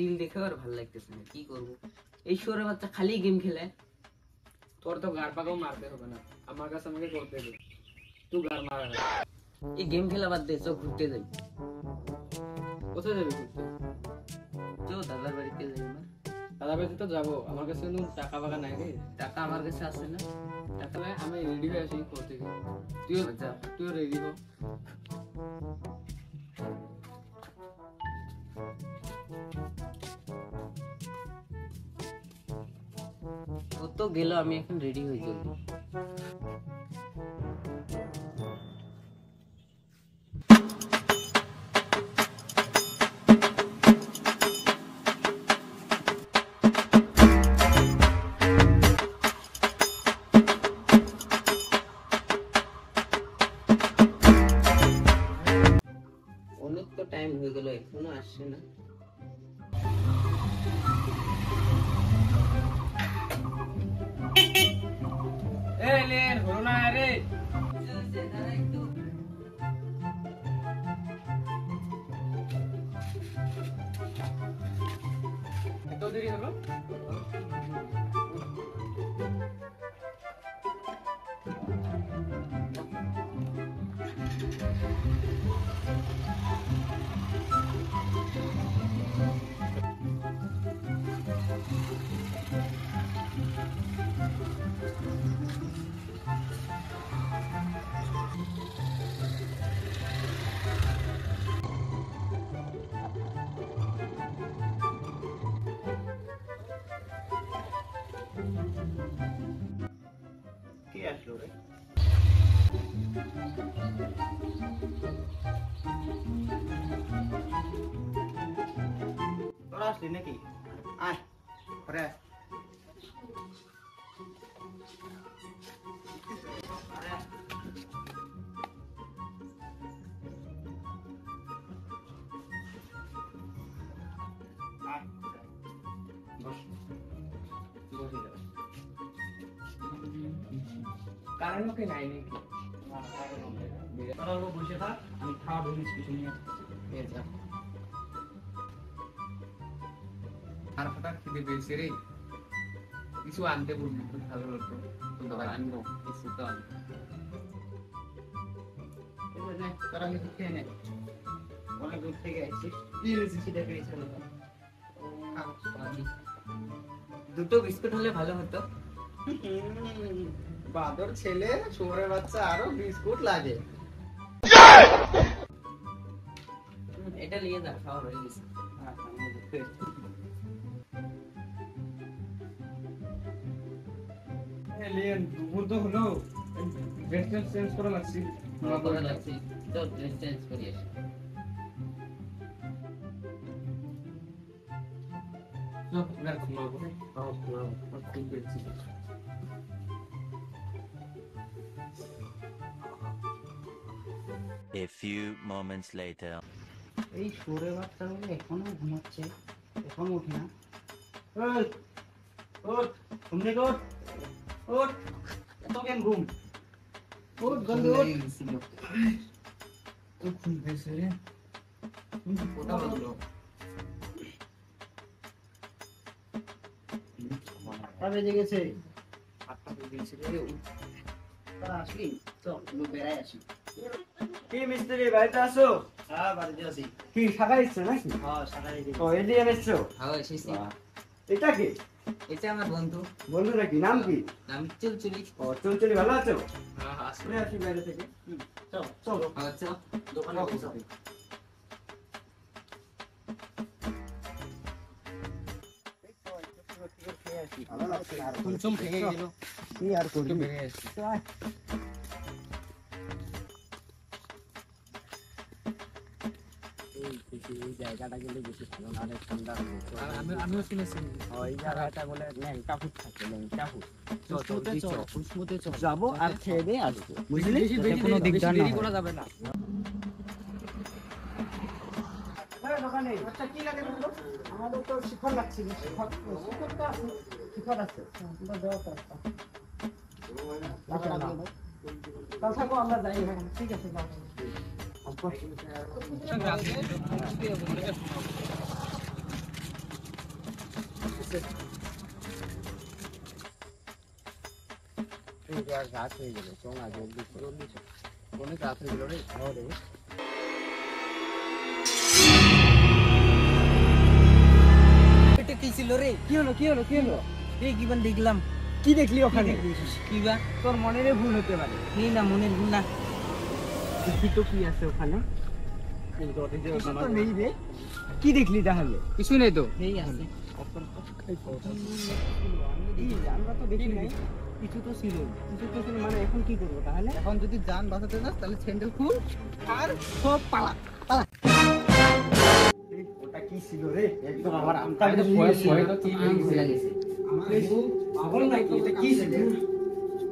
Reel দেখে আর ভালো লাগতেছে না, কি করবো? এই শোরে বাচ্চা খালি গেম খেলে। তোর তো গার পাকাও মারতে হবে না, আমার কাছে আমাকে করতে দে, তুই গার মারা না। এই গেম খেলা বাদ দে, চো ঘুরতে যাই। কোথায় যাবি ঘুরতে? চো দাদার বাড়িতে যাই। দাদা বাড়িতে তো যাবো, আমার কাছে কিন্তু টাকা ফাঁকা নাই রে। টাকা আমার কাছে আছে না। টাকা নাই, আমি রেডি হয়ে আসি করতে গিয়ে। তুইও রেডি হ। ও তো গেল, আমি এখন রেডি হয়ে যাবো। অনেক তো টাইম হয়ে গেল, এখনো আসছে না। এই লেন হলো না রে। এত দেরি হলো? কে আসলো রে? তোরা আসলি নাকি? আয় ঘরে আয়। কারণ ওকে নাই নাকি? তোরা বসে থাক, আমি খাওয়া জিনিস কিছু নিয়ে যা। আর হঠাৎ খিদে পেয়েছে রে, কিছু আনতে বলবি, খুব ভালো হতো। আনবো কিছু তো আনবো। তোরা কিছু খেয়ে নে, অনেক দূর থেকে আসছিস। কি হয়েছে সেটা পেয়েছে? দুটো বিস্কুট হলে ভালো হতো। বাদর ছেলে, শুয়োরের বাচ্চা, আরো বিস্কুট লাগে। এটা নিয়ে যা, খাওয়া হয়ে গেছে। দুপুর তো হলো, ড্রেস চেঞ্জ করা লাগছে। কথা লাগছে, তো ড্রেস চেঞ্জ করি আসি। A few moments later. এই শুয়োরের বাচ্চাগুলো এখনো ঘুমাচ্ছে, এখনো উঠে না। ওঠ, ঘুম থেকে ওঠ, ওঠ, এত কেন ঘুম? ওঠ, জলদি ওঠ। তো ঘুম পেয়েছে রে, কোথা হলো? আটটা বেজে গেছে। 8টা বেজে গেছে রে। তোরা আসলি? চল, একটু বেড়াই আসি। কি মিস্ত্রি বাড়িতে আসো? হ্যাঁ, বাড়িতে আসি। কি শাখা এসছো নাকি? হ্যাঁ, সাকারি ও এদিকে এসছো? হ্যাঁ এসেছি। এটা কি এটা আমার বন্ধু, বন্ধু নাকি? নাম কি? নাম চুলচুলি। ও চলচলি, ভালো আছো? হ্যাঁ হ্যাঁ চলে আসি বাইরে থেকে। চল, চলো আচ্ছা দোকানে বসে। ভালো লাগছে না আর। চুমচুম ভেঙে গেল, কি আর করবি? ভেঙে গেছে। এই জায়গাটা গেলে বেশি ভালো না, অনেক ঠান্ডা হবে। আর আমিও শুনেছি ওই জায়গাটা বলে ল্যাংটা ফুট থাকে, ল্যাংটা ফুট। উসমুতে চল। যাবো আর খেয়ে দিয়ে আসবো, বুঝলি? বেশি কোনো দিকদার না দেরি হয়। করা যাবে না। দোকানে আচ্ছা কি লাগে বলো? আমাদের তো শিখর লাগছে, শিখর তো আছে, শিখর আছে, আমরা দেওয়া তো একটা কাল থাকো, আমরা যাই এখন। ঠিক আছে, যাও। আসছে। রাত হয়ে গেল, চল না জলদি জলদি চল। অনেক রাত হয়ে গেল রে। এটা কি ছিল রে? কি হলো কি হলো কি হলো? এই কি বান দেখলাম? কি দেখলি ওখানে? কি বা? তোর মনের ভুল হতে পারে। এই না মনের ভুল না। দেখি তো কি আছে ওখানে। কিছু তো নেই রে। কি দেখলি তাহলে? কিছু নেই তো। এই আছে। আমরা তো দেখি নাই। কিছু তো ছিল মানে এখন কি করবো তাহলে? এখন যদি যান বাঁচাতে যাস তাহলে স্যান্ডেল খুল আর সব পালা পালা। ওটা কি ছিল রে? একদম আমার আমটা আমি তো ভয় ভয় তো কি আম ভুলে গেছে। পাগল নাকি? এটা কি ছিল?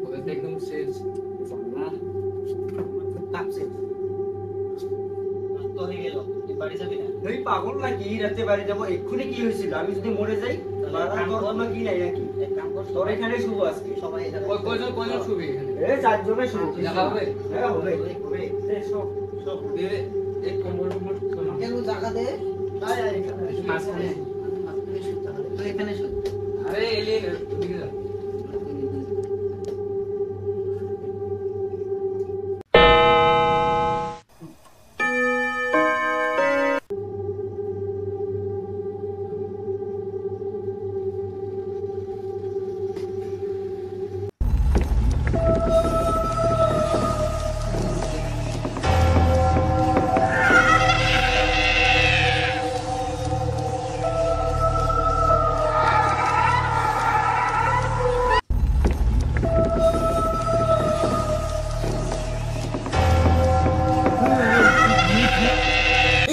ভয় তো একদম শেষ। কাঁপছে। তো হয়ে গেল বাড়ি যাবি না তুই পাগল নাকি? রাতে বাড়ি যাবো এক্ষুনি কি হয়েছিল? আমি যদি মরে যাই তাহলে কি নাই নাকি? এক কাম কর তোর এখানে শুভ আজকে। সবাই এখানে কয়জন শুবি এখানে? এ চারজনে শুভ। দেখা হবে? হ্যাঁ হবে হবে। এ সব সব দে এক কম্বল কম্বল শোনা। কেন জায়গা দে আয় আয় এখানে। মাঝখানে। মাঝখানে শুতে হবে তুই এখানে শোন। আরে এলিয়ে ওদিকে যা।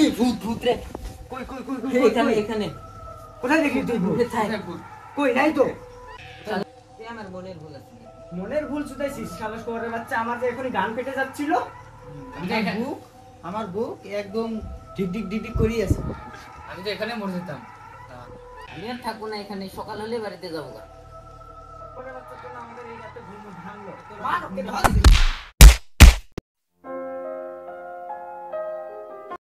এই ভূত ভূত রে। কই কই কই কই এখানে এখানে। কোথায় দেখলি তুই ভূত? কোথায়? কই নাই তো। এই আমার মনের ভুল আছে। মনের ভুল শুধাইছিস শালা শহরের বাচ্চা। আমার যে এখনই গান পেটে যাচ্ছিল। আমি তো এখানে আমার বুক একদম ঢিক ঢিক ঢিক ঢিক করেই আছে আমি তো এখানে মরে যেতাম। আমি আর থাকবো না এখানে, সকাল হলে বাড়িতে যাবো গা। শহরের বাচ্চার জন্য আমাদের এই রাতে ঘুম ভাঙলো। মার ওকে ধর।